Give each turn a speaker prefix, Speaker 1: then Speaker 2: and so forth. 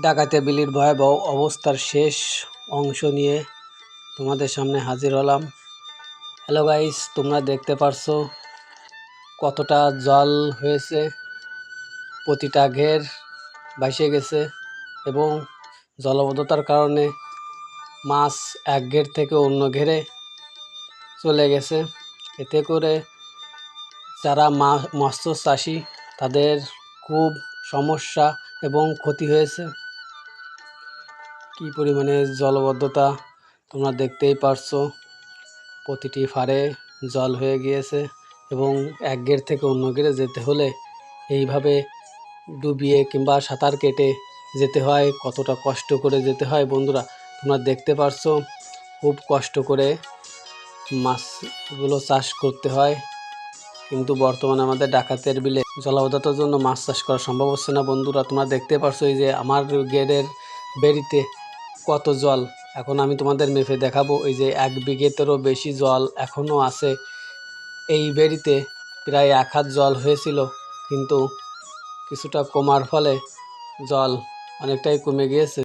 Speaker 1: ডাকাতিয়া বিলির ভয়াবহ অবস্থার শেষ অংশ নিয়ে তোমাদের সামনে হাজির হলাম। হ্যালো গাইস, তোমরা দেখতে পারছো কতটা জল হয়েছে, প্রতিটা ঘের ভাসে গেছে এবং জলবদ্ধতার কারণে মাছ এক ঘের থেকে অন্য ঘেরে চলে গেছে। এতে করে যারা মৎস্য চাষি তাদের খুব সমস্যা এবং ক্ষতি হয়েছে। কি পরিমাণে জলবদ্ধতা তোমরা দেখতেই পারছো, প্রতিটি ফাড়ে জল হয়ে গিয়েছে এবং এক ঘের থেকে অন্য ঘেরে যেতে হলে এইভাবে ডুবিয়ে কিংবা সাঁতার কেটে যেতে হয়। কতটা কষ্ট করে যেতে হয় বন্ধুরা তোমরা দেখতে পারছো, খুব কষ্ট করে মাছগুলো চাষ করতে হয়। কিন্তু বর্তমানে আমাদের ডাকাতের বিলে জলাবদ্ধতার জন্য মাছ চাষ করা সম্ভব হচ্ছে না বন্ধুরা। তোমরা দেখতে পারছো এই যে আমার গেটের বেড়িতে কত জল। এখন আমি তোমাদের মেপে দেখাবো, এই যে 1 বিঘেতেরও বেশি জল এখনও আছে। এই বেড়িতে প্রায় 1 হাত জল হয়েছিল, কিন্তু কিছুটা কমার ফলে জল অনেকটাই কমে গিয়েছে।